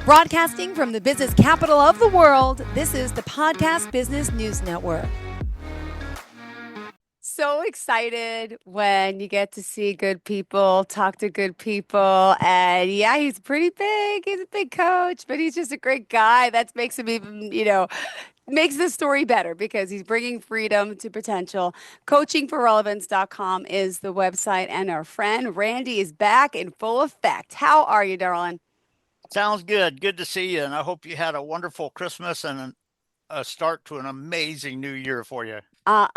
Broadcasting from the business capital of the world, this is the Podcast Business News Network. So excited when you get to see good people, talk to good people. And yeah, he's pretty big. He's a big coach, but he's just a great guy. That makes him even, makes the story better because he's bringing freedom to potential. Coachingforrelevance.com is the website. And our friend Randy is back in full effect. How are you, darling? Sounds good. Good to see you. And I hope you had a wonderful Christmas and a start to an amazing new year for you.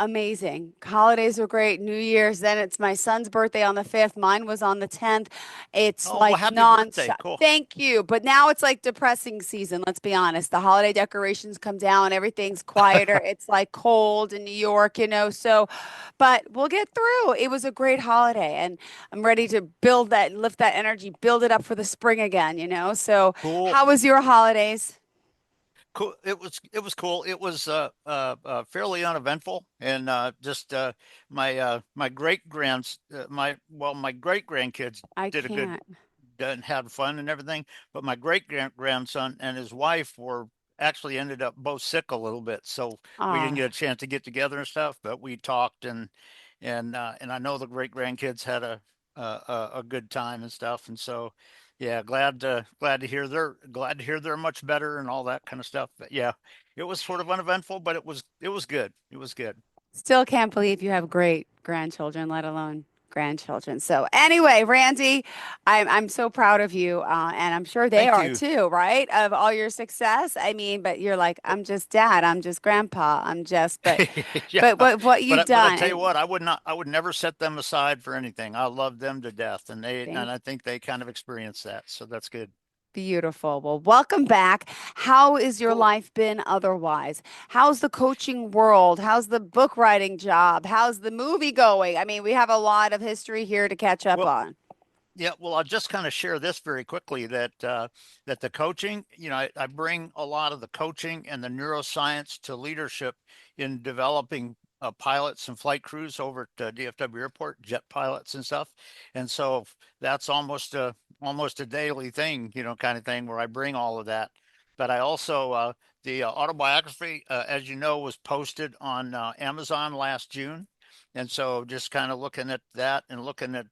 Amazing. Holidays were great. New Year's, then it's my son's birthday on the 5th. Mine was on the 10th. It's Oh, well, like happy birthday. nonstop. Cool. Thank you. But now it's like depressing season, let's be honest. The holiday decorations come down, everything's quieter. It's like cold in New York, so, but we'll get through. It was a great holiday, and I'm ready to build that, lift that energy, build it up for the spring again. So, Cool. how was your holidays? Cool. It was cool. It was fairly uneventful and just my my great grandkids I did a good can't. and had fun and everything, but my great grandson and his wife were actually ended up both sick a little bit, so we didn't Oh. get a chance to get together and stuff. But we talked and I know the great grandkids had a good time and stuff, and so yeah, glad to hear they're much better and all that kind of stuff. But yeah, it was sort of uneventful, but it was good. It was good. Still can't believe you have great grandchildren, let alone grandchildren. So anyway, Randy, I'm so proud of you, and I'm sure they Thank are you. too, right? Of all your success. I mean, but you're like, I'm just dad, I'm just grandpa, I'm just, but Yeah, but what you've but I done, tell you and what, I would never set them aside for anything. I love them to death, and thank I think they kind of experience that, so that's good. beautiful. Well, welcome back. How is your Cool. life been otherwise? How's the coaching world? How's the book writing job? How's the movie going? I mean, we have a lot of history here to catch up Well, on. yeah, well, I'll just kind of share this very quickly that the coaching, I bring a lot of the coaching and the neuroscience to leadership in developing pilots and flight crews over at DFW Airport, jet pilots and stuff. And so that's almost a daily thing, kind of thing where I bring all of that. But I also the autobiography, as you know, was posted on Amazon last June. And so just kind of looking at that and looking at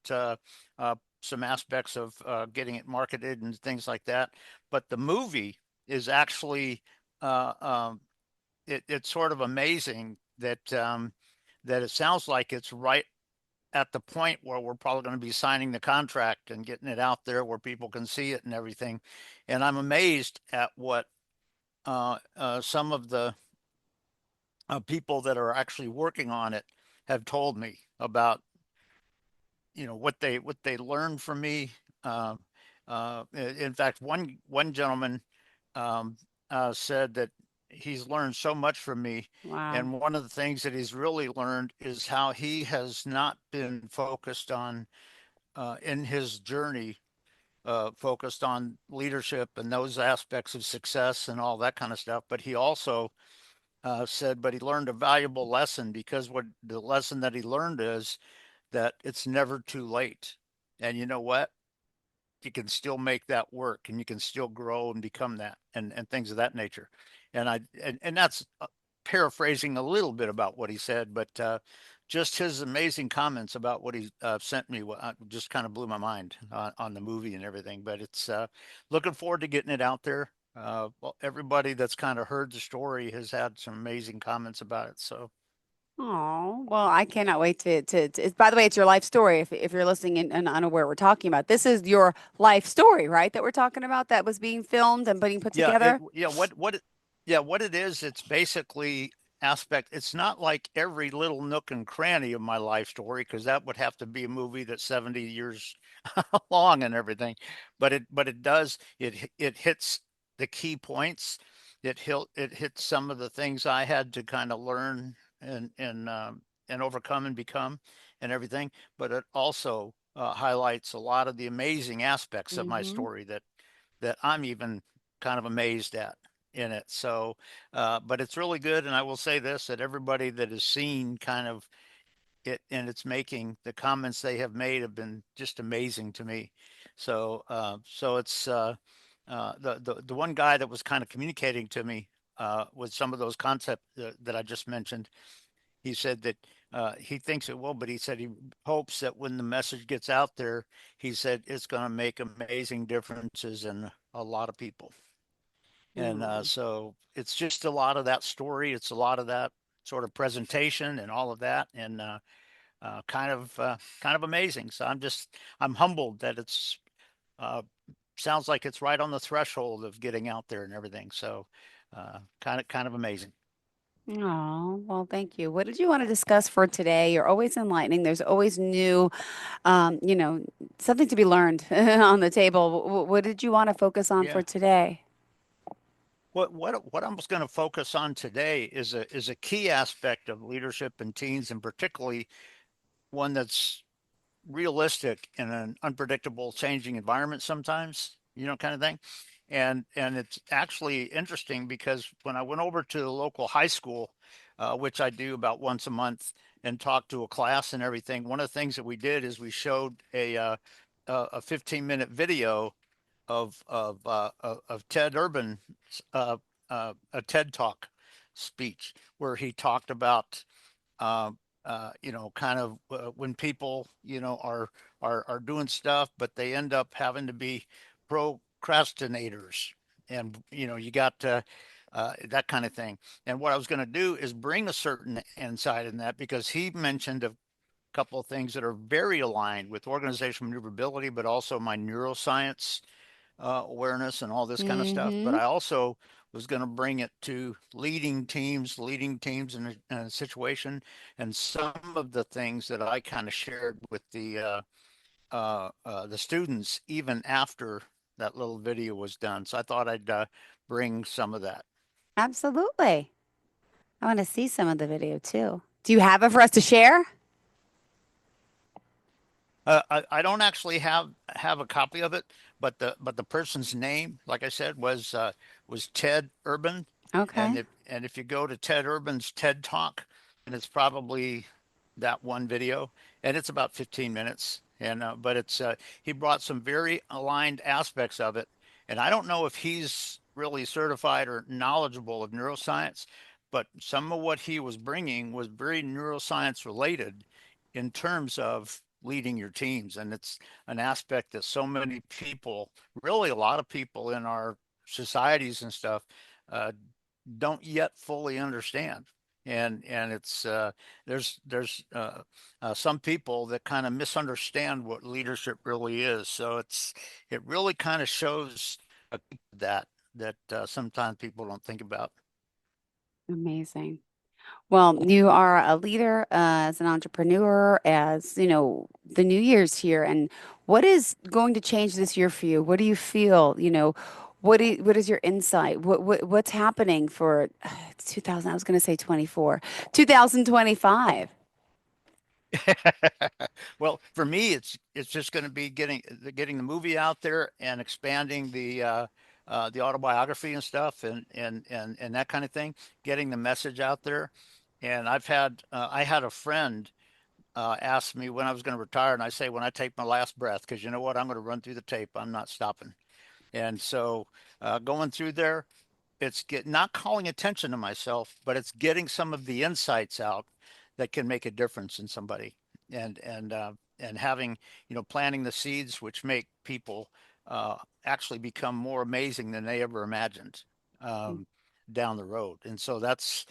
some aspects of getting it marketed and things like that. But the movie is actually uh, um, it's sort of amazing that it sounds like it's right at the point where we're probably going to be signing the contract and getting it out there where people can see it and everything. And I'm amazed at what some of the people that are actually working on it have told me about what they learned from me. Uh, in fact, one gentleman um, said that he's learned so much from me, Wow. and one of the things that he's really learned is how he has not been focused on in his journey. Focused on leadership and those aspects of success and all that kind of stuff. But he also said, but he learned a valuable lesson because what the lesson that he learned is that it's never too late. And you know what? You can still make that work and you can still grow and become that and things of that nature. And that's paraphrasing a little bit about what he said, but just his amazing comments about what he sent me just kind of blew my mind on the movie and everything. But it's looking forward to getting it out there. Well, everybody that's kind of heard the story has had some amazing comments about it. So Oh, well, I cannot wait by the way, it's your life story. If you're listening and unaware, we're talking about this is your life story, right? That we're talking about that was being filmed and being put yeah, it together. yeah, what it is, it's basically aspect. It's not like every little nook and cranny of my life story, because that would have to be a movie that's 70 years long and everything. But it does it hits the key points. It hits some of the things I had to kind of learn and overcome and become and everything. But it also highlights a lot of the amazing aspects of my Mm-hmm. story that I'm even kind of amazed at in it. So, but it's really good. And I will say this, that everybody that has seen kind of it and it's making, the comments they have made have been just amazing to me. So, so it's, the one guy that was kind of communicating to me with some of those concepts that I just mentioned. He said that he thinks it will, but he said he hopes that when the message gets out there, he said it's going to make amazing differences in a lot of people. And Oh. so it's just a lot of that story. It's a lot of that sort of presentation and all of that, and kind of amazing. So I'm humbled that it's uh, sounds like it's right on the threshold of getting out there and everything. So kind of amazing. Oh, well, thank you. What did you want to discuss for today? You're always enlightening. There's always new, you know, something to be learned on the table. What did you want to focus on for Yeah. today? What I'm going to focus on today is a key aspect of leadership in teens, and particularly one that's realistic in an unpredictable, changing environment sometimes, kind of thing. And it's actually interesting because when I went over to the local high school, which I do about once a month, and talked to a class and everything, one of the things that we did is we showed a 15-minute video of Ted Urban's a TED Talk speech where he talked about uh, kind of when people, are doing stuff, but they end up having to be procrastinators, and you got that kind of thing. And what I was going to do is bring a certain insight in that because he mentioned a couple of things that are very aligned with organizational maneuverability, but also my neuroscience awareness and all this kind of stuff. But Mm-hmm. I also was going to bring it to leading teams in a situation, and some of the things that I kind of shared with the students even after that little video was done. So I thought I'd bring some of that. Absolutely. I want to see some of the video too. Do you have it for us to share? I don't actually have a copy of it, but the person's name, like I said, was Ted Urban, and Okay. if you go to Ted Urban's TED Talk, and it's probably that one video, and it's about 15 minutes, and but it's he brought some very aligned aspects of it, and I don't know if he's really certified or knowledgeable of neuroscience, but some of what he was bringing was very neuroscience related in terms of leading your teams. And it's an aspect that so many people, really a lot of people in our societies and stuff, uh, don't yet fully understand. And it's there's some people that kind of misunderstand what leadership really is. So it really kind of shows that sometimes people don't think about. Amazing. Well, you are a leader as an entrepreneur, as the new year's here. And what is going to change this year for you? What do you feel? What is your insight? What's happening for it's 2000? I was going to say 24, 2025. Well, for me, it's just going to be getting the movie out there and expanding the autobiography and stuff, and that kind of thing, getting the message out there. And I had a friend ask me when I was going to retire, and I say when I take my last breath, because you know what, I'm going to run through the tape. I'm not stopping. And so going through there, it's not calling attention to myself, but it's getting some of the insights out that can make a difference in somebody, and having planting the seeds which make people actually become more amazing than they ever imagined um, down the road. And so that's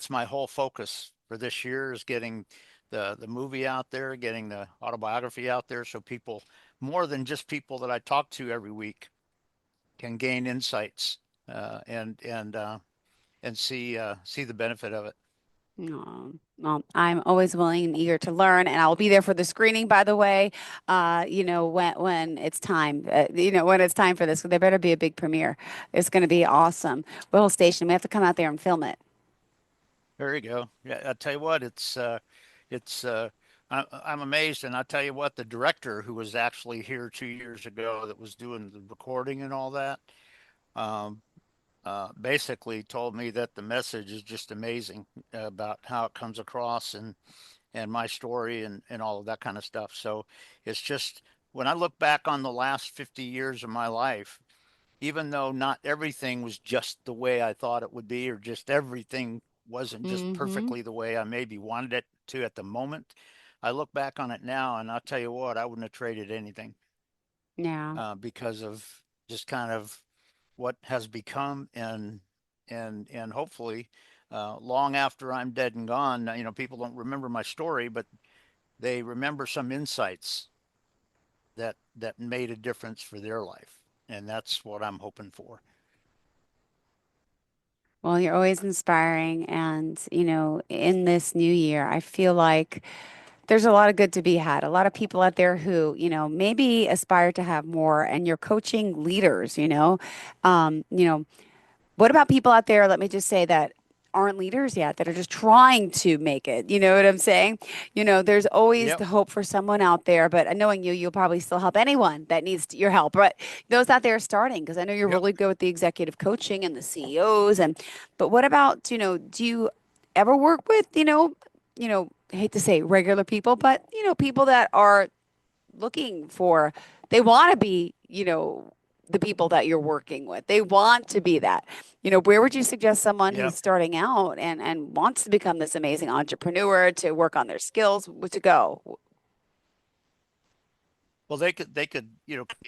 my whole focus for this year is getting the movie out there, getting the autobiography out there, so people more than just people that I talk to every week can gain insights and see the benefit of it. Well, I'm always willing and eager to learn, and I'll be there for the screening, by the way. When it's time, when it's time for this, there better be a big premiere. It's going to be awesome. Will Station, we have to come out there and film it. There you go. Yeah, I tell you what, it's I'm amazed, and I tell you what, the director who was actually here 2 years ago that was doing the recording and all that, um, basically told me that the message is just amazing about how it comes across and my story and all of that kind of stuff. So it's just when I look back on the last 50 years of my life, even though not everything was just the way I thought it would be, or just everything wasn't just Mm-hmm. perfectly the way I maybe wanted it to at the moment. I look back on it now and I'll tell you what, I wouldn't have traded anything Yeah. because of just kind of what has become, and hopefully long after I'm dead and gone, people don't remember my story, but they remember some insights that made a difference for their life, and that's what I'm hoping for. Well, you're always inspiring. And, in this new year, I feel like there's a lot of good to be had. A lot of people out there who, maybe aspire to have more, and you're coaching leaders, um, you know, what about people out there, let me just say, that aren't leaders yet, that are just trying to make it? You know what I'm saying? There's always Yep, the hope for someone out there, but knowing you, you'll probably still help anyone that needs your help. But those out there starting, because I know you're yep. really good with the executive coaching and the CEOs. But what about, do you ever work with, I hate to say regular people, but, people that are looking for, they want to be, the people that you're working with. They want to be that. Where would you suggest someone Yeah. who's starting out and wants to become this amazing entrepreneur, to work on their skills, to go? Well, they could,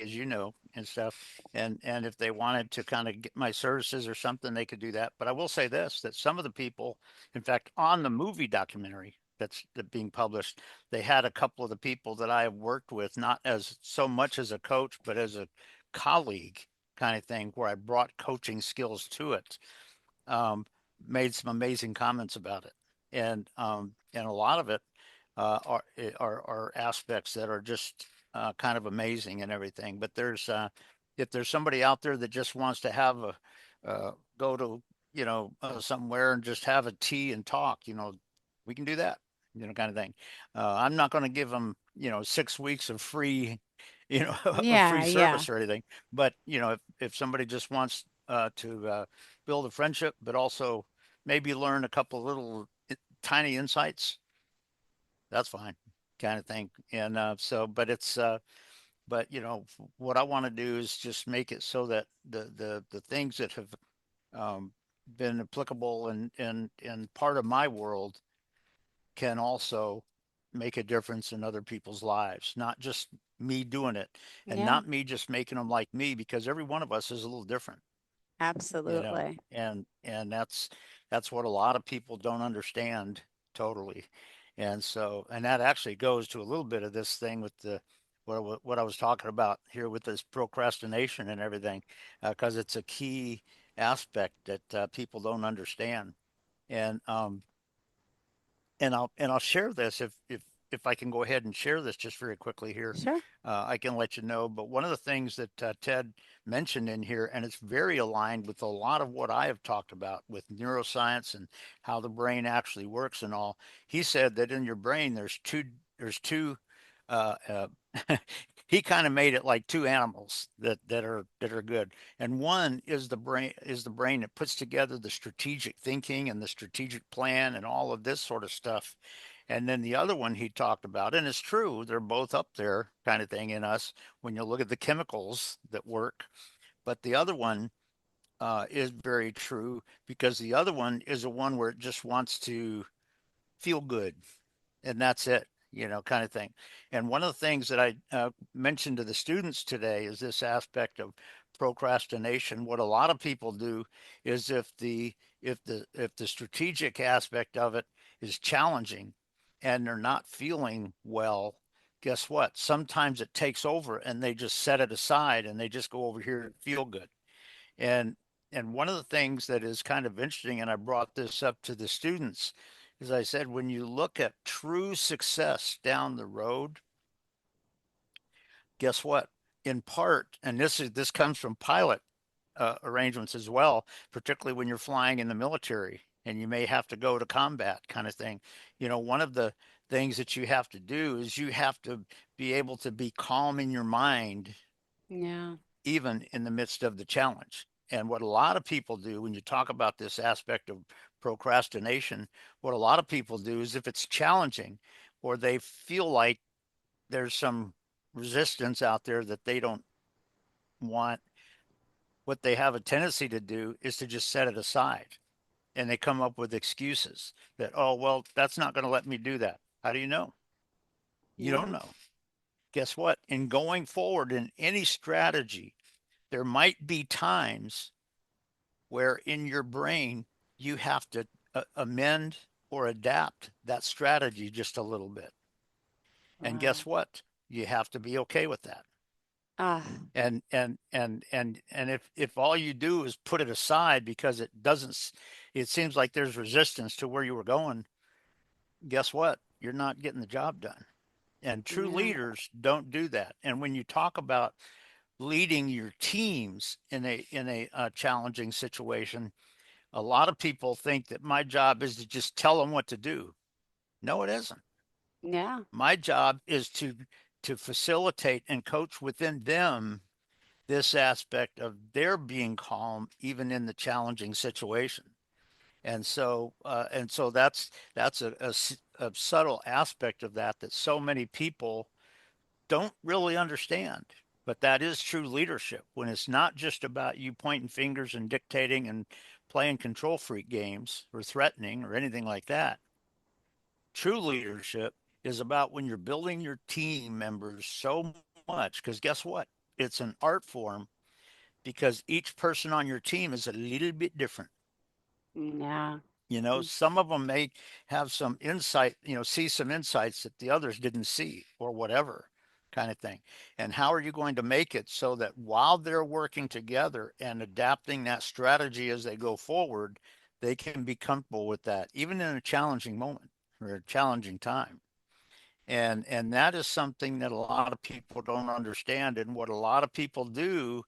as you know, and stuff, and if they wanted to kind of get my services or something, they could do that. But I will say this, that some of the people, in fact, on the movie documentary that's being published, they had a couple of the people that I have worked with, not as so much as a coach, but as a colleague kind of thing, where I brought coaching skills to it, um, made some amazing comments about it, and a lot of it are aspects that are just kind of amazing and everything. But there's if there's somebody out there that just wants to have a go to somewhere and just have a tea and talk, we can do that, kind of thing. I'm not going to give them 6 weeks of free of free Yeah, yeah, service or anything, but if somebody just wants to build a friendship, but also maybe learn a couple little tiny insights, that's fine, kind of thing. And but but what I want to do is just make it so that the things that have um, been applicable and part of my world can also make a difference in other people's lives, not just me doing it, and yeah, not me just making them like me, because every one of us is a little different, absolutely. and that's what a lot of people don't understand totally. And so, and that actually goes to a little bit of this thing with the what I was talking about here with this procrastination and everything, because it's a key aspect that people don't understand. And I'll share this if I can go ahead and share this just very quickly here. Sure. I can let you know. But one of the things that Ted mentioned in here, and it's very aligned with a lot of what I have talked about with neuroscience and how the brain actually works and all. He said that in your brain there's two uh, uh, he kind of made it like two animals that are good. And one is the brain that puts together the strategic thinking and the strategic plan and all of this sort of stuff. And then the other one he talked about, and it's true, they're both up there kind of thing in us when you look at the chemicals that work. But the other one is very true, because the other one is a one where it just wants to feel good, and that's it, kind of thing. And one of the things that I mentioned to the students today is this aspect of procrastination. What a lot of people do is if the strategic aspect of it is challenging and they're not feeling well, guess what? Sometimes it takes over and they just set it aside and they just go over here and feel good. And and one of the things that is kind of interesting, and I brought this up to the students, is I said, when you look at true success down the road, guess what? In part, and this comes from pilot arrangements as well, particularly when you're flying in the military and you may have to go to combat kind of thing. One of the things that you have to do is you have to be able to be calm in your mind Yeah. even in the midst of the challenge. And what a lot of people do when you talk about this aspect of procrastination, what a lot of people do is if it's challenging or they feel like there's some resistance out there that they don't want, What they have a tendency to do is to just set it aside, and they come up with excuses that, oh, well, that's not going to let me do that. How do you know? You don't Yeah. know. Guess what? In going forward in any strategy, there might be times where in your brain you have to amend or adapt that strategy just a little bit. And guess Wow. what? You have to be okay with that. Ah, And if all you do is put it aside because it doesn't, it seems like there's resistance to where you were going. Guess what? You're not getting the job done. And true yeah. leaders don't do that. And when you talk about leading your teams in a challenging situation, a lot of people think that my job is to just tell them what to do. No, it isn't. Yeah. My job is to facilitate and coach within them this aspect of their being calm even in the challenging situation. And so that's a subtle aspect of that that so many people don't really understand. But that is true leadership when it's not just about you pointing fingers and dictating and playing control freak games or threatening or anything like that. True leadership is about when you're building your team members so much, because guess what? It's an art form because each person on your team is a little bit different. Yeah. You know, Mm. some of them may have some insight, see some insights that the others didn't see or whatever kind of thing. And how are you going to make it so that while they're working together and adapting that strategy as they go forward, they can be comfortable with that, even in a challenging moment or a challenging time? And that is something that a lot of people don't understand. And what a lot of people do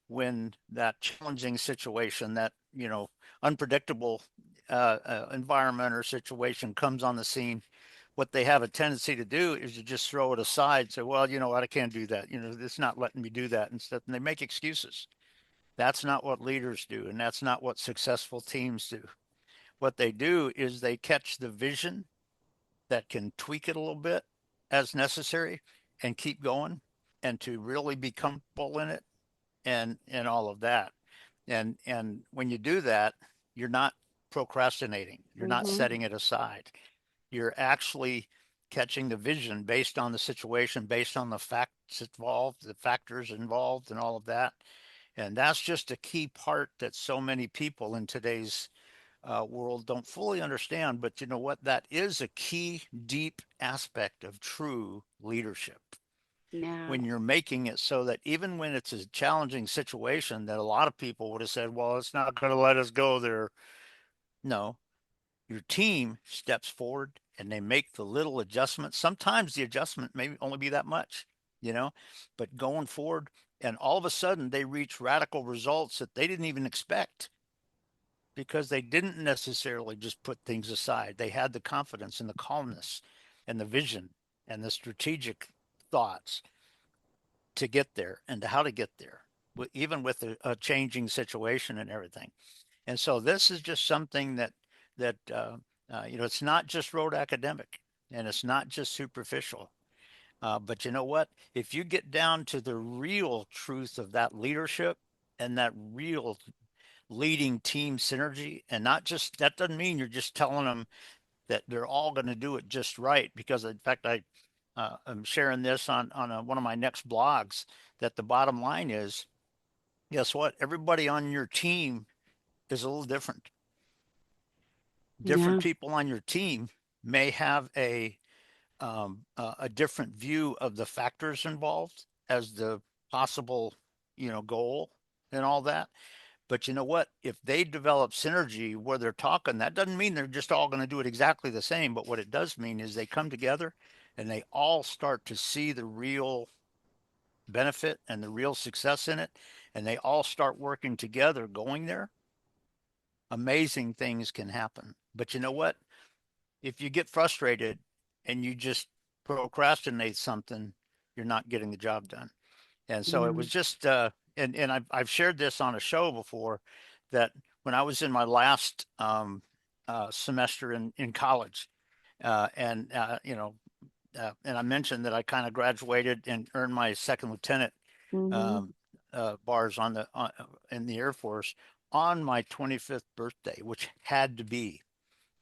when that challenging situation, that unpredictable environment or situation comes on the scene, what they have a tendency to do is to just throw it aside, say, well, you know what, I can't do that, it's not letting me do that, and stuff, and they make excuses. That's not what leaders do, and that's not what successful teams do. What they do is they catch the vision that can tweak it a little bit as necessary and keep going, and to really be comfortable in it, and all of that. And when you do that, you're not procrastinating, you're not Mm-hmm. setting it aside. You're actually catching the vision based on the situation, based on the facts involved, the factors involved, and all of that. And that's just a key part that so many people in today's world don't fully understand. But you know what? That is a key, deep aspect of true leadership. Yeah. When you're making it so that even when it's a challenging situation that a lot of people would have said, well, it's not going to let us go there. No, your team steps forward and they make the little adjustments. Sometimes the adjustment may only be that much, you know, but going forward, and all of a sudden they reach radical results that they didn't even expect because they didn't necessarily just put things aside. They had the confidence and the calmness and the vision and the strategic thoughts to get there and to how to get there, even with a changing situation and everything. And so this is just something that it's not just rote academic, and it's not just superficial. But you know what? If you get down to the real truth of that leadership and that real leading team synergy, and not just that doesn't mean you're just telling them that they're all going to do it just right. Because in fact, I'm sharing this on one of my next blogs. That the bottom line is, guess what? Everybody on your team is a little different. Different Yeah. people on your team may have a different view of the factors involved as the possible goal and all that. But you know what? If they develop synergy where they're talking, that doesn't mean they're just all going to do it exactly the same. But what it does mean is they come together and they all start to see the real benefit and the real success in it. And they all start working together going there. Amazing things can happen. But you know what? If you get frustrated and you just procrastinate something, you're not getting the job done. And so it Yeah. was just, and I've shared this on a show before, that when I was in my last semester in college, and and I mentioned that I kind of graduated and earned my second lieutenant Mm-hmm. um, bars in the Air Force on my 25th birthday, which had to be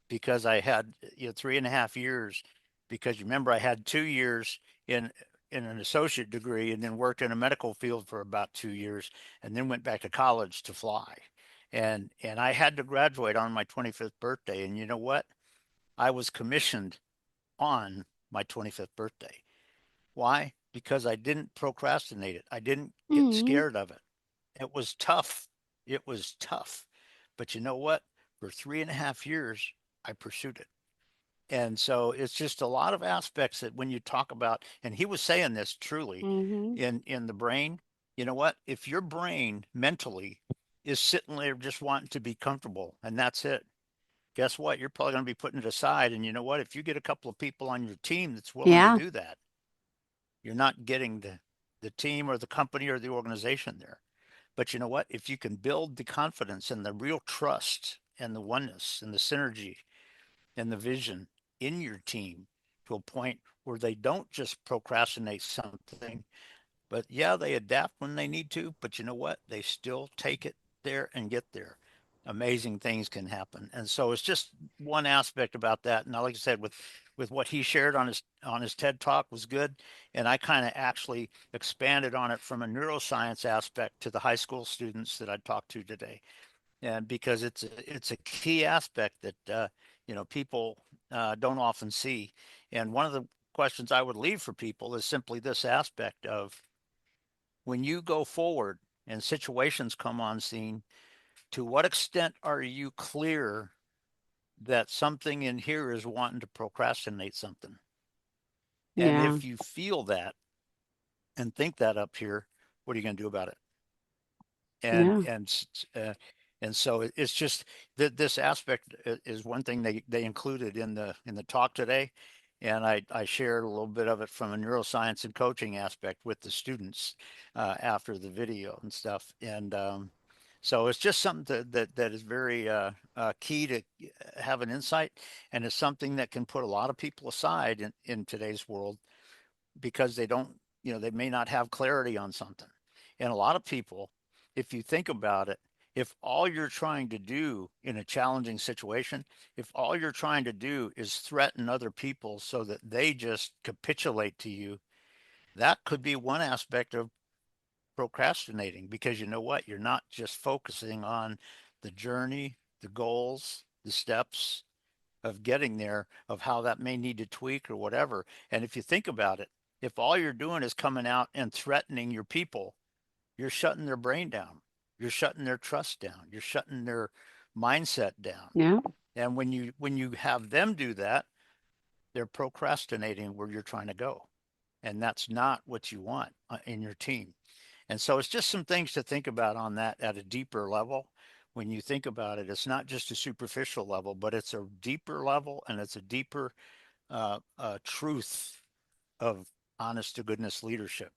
because I had 3.5 years. Because you remember, I had 2 years in an associate degree, and then worked in a medical field for about 2 years, and then went back to college to fly. And I had to graduate on my 25th birthday. And you know what? I was commissioned on my 25th birthday. Why? Because I didn't procrastinate it. I didn't get Mm-hmm. scared of it. It was tough. It was tough. But you know what? For 3.5 years, I pursued it. And so it's just a lot of aspects that when you talk about, and he was saying this truly Mm-hmm. in the brain, you know what? If your brain mentally is sitting there just wanting to be comfortable and that's it, guess what? You're probably going to be putting it aside. And you know what? If you get a couple of people on your team that's willing to Yeah. do that, you're not getting the team or the company or the organization there. But you know what? If you can build the confidence and the real trust and the oneness and the synergy and the vision in your team to a point where they don't just procrastinate something, but yeah, they adapt when they need to, but you know what? They still take it there and get there. Amazing things can happen. And so it's just one aspect about that. And like I said, with what he shared on his TED talk was good. And I kind of actually expanded on it from a neuroscience aspect to the high school students that I talked to today. And because it's a key aspect that people don't often see. And one of the questions I would leave for people is simply this aspect of when you go forward and situations come on scene, to what extent are you clear that something in here is wanting to procrastinate something? And Yeah. if you feel that and think that up here, what are you going to do about it? and Yeah. and uh, and so it's just that this aspect is one thing they included in the talk today, and I shared a little bit of it from a neuroscience and coaching aspect with the students after the video and stuff, and so it's just something that is very key to have an insight, and it's something that can put a lot of people aside in today's world because they don't, they may not have clarity on something. And a lot of people, if you think about it, if all you're trying to do in a challenging situation, if all you're trying to do is threaten other people so that they just capitulate to you, that could be one aspect of procrastinating because you know what? You're not just focusing on the journey, the goals, the steps of getting there, of how that may need to tweak or whatever. And if you think about it, if all you're doing is coming out and threatening your people, you're shutting their brain down. You're shutting their trust down. You're shutting their mindset down. Yeah. And when you have them do that, they're procrastinating where you're trying to go. And that's not what you want in your team. And so it's just some things to think about on that at a deeper level. When you think about it, it's not just a superficial level, but it's a deeper level and it's a deeper truth of honest to goodness leadership.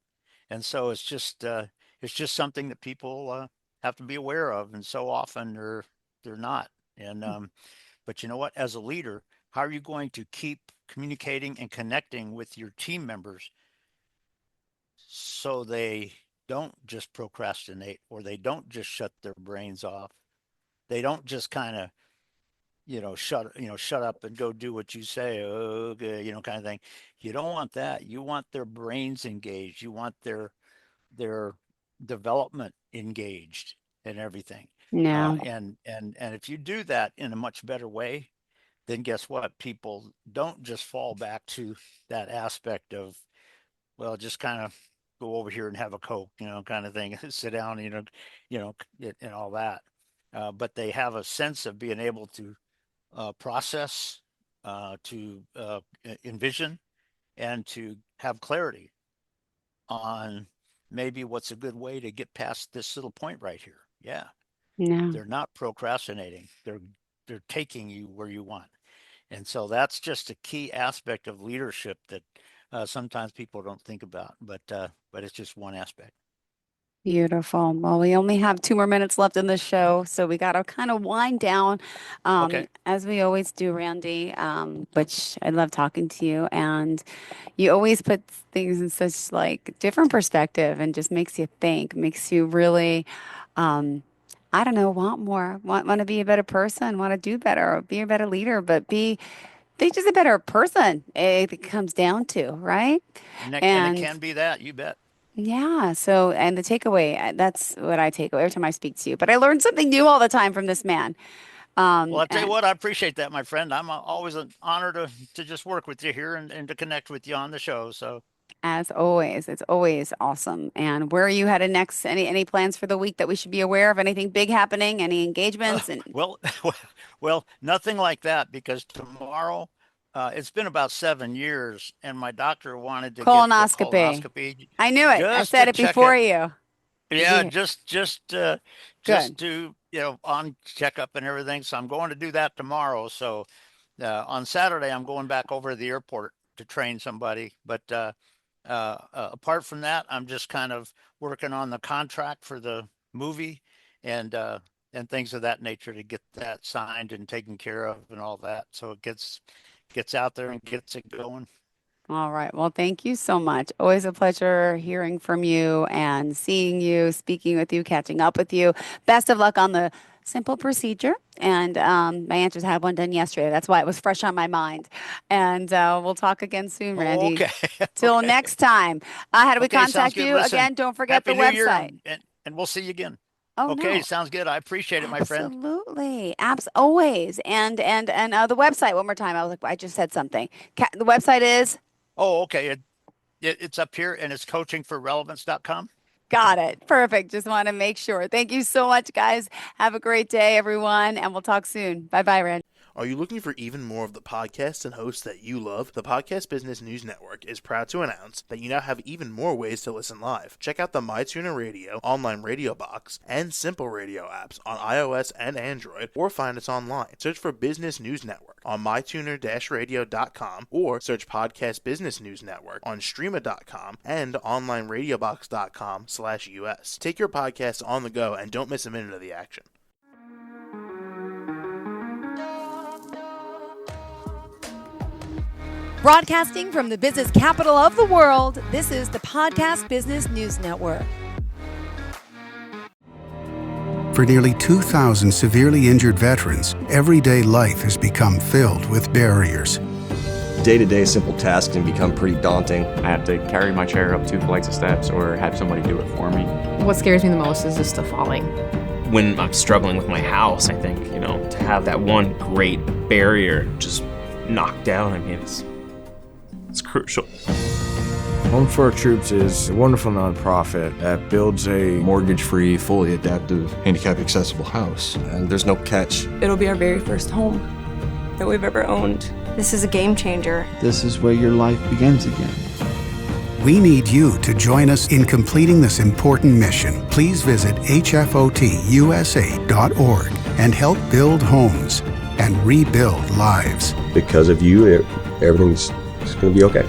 And so it's just something that people have to be aware of, and so often they're not. And but you know what? As a leader, how are you going to keep communicating and connecting with your team members so they don't just procrastinate or they don't just shut their brains off? They don't just kind of shut up and go do what you say, okay, kind of thing. You don't want that. You want their brains engaged. You want their development engaged and everything. Yeah. And if you do that in a much better way, then guess what? People don't just fall back to that aspect of, well, just kind of go over here and have a Coke, kind of thing, sit down, you know, and all that. But they have a sense of being able to process, to envision, and to have clarity on maybe what's a good way to get past this little point right here. Yeah, Yeah. they're not procrastinating. They're taking you where you want. And so that's just a key aspect of leadership that sometimes people don't think about, but it's just one aspect. Beautiful. Well, we only have 2 more minutes left in the show, so we got to kind of wind down, Okay. as we always do, Randy. Which I love talking to you, and you always put things in such like different perspective, and just makes you think, makes you really, um, I don't know, want more, want to be a better person, want to do better, be a better leader, but be just a better person. It comes down to, right? And it And can be that, you bet. yeah. So, and the takeaway, that's what I take away every time I speak to you. But I learned something new all the time from this man. Well, I tell you And what, I appreciate that, my friend. I'm always an honor to just work with you here and to connect with you on the show. So, as always, it's always awesome. And where are you headed next? Any plans for the week that we should be aware of? Anything big happening? Any engagements? And well, well, nothing like that because tomorrow, it's been about 7 years, and my doctor wanted to get the colonoscopy. colonoscopy I knew it. I just said to it check before it. you. Did Yeah, you? just Good. to on checkup and everything. So I'm going to do that tomorrow. So on Saturday, I'm going back over to the airport to train somebody. But apart from that, I'm just kind of working on the contract for the movie and and things of that nature to get that signed and taken care of and all that. So it gets out there and gets it going. All right. Well, thank you so much. Always a pleasure hearing from you and seeing you, speaking with you, catching up with you. Best of luck on the simple procedure. And my aunt just had one done yesterday. That's why it was fresh on my mind. And we'll talk again soon, Randy. Okay. Till Okay. next time. How do we Okay. Sounds contact good. you? Listen, Again, don't forget the Happy New Year website. and we'll see you again. Oh, Okay. no. Sounds good. I appreciate it, my friend. Absolutely. Always. And the website, one more time. I was like, I just said something. The website is. Oh, okay. It's up here and it's coachingforrelevance.com. Got it. Perfect. Just want to make sure. Thank you so much, guys. Have a great day, everyone, and we'll talk soon. Bye bye, Rand. Are you looking for even more of the podcasts and hosts that you love? The Podcast Business News Network is proud to announce that you now have even more ways to listen live. Check out the MyTuner Radio, online radio box, and Simple Radio apps on iOS and Android, or find us online. Search for Business News Network on mytuner-radio.com or search Podcast Business News Network on streama.com and onlineradiobox.com/US. Take your podcast on the go and don't miss a minute of the action. Broadcasting from the business capital of the world, this is the Podcast Business News Network. For nearly 2,000 severely injured veterans, everyday life has become filled with barriers. Day-to-day simple tasks can become pretty daunting. I have to carry my chair up 2 flights of steps or have somebody do it for me. What scares me the most is just the falling. When I'm struggling with my house, I think, to have that one great barrier just knocked down, it's crucial. Home for Our Troops is a wonderful nonprofit that builds a Mortgage-free, fully adaptive, handicap-accessible house. And there's no catch. It'll be our very first home that we've ever owned. This is a game changer. This is where your life begins again. We need you to join us in completing this important mission. Please visit hfotusa.org and help build homes and rebuild lives. Because of you, everything's going to be okay.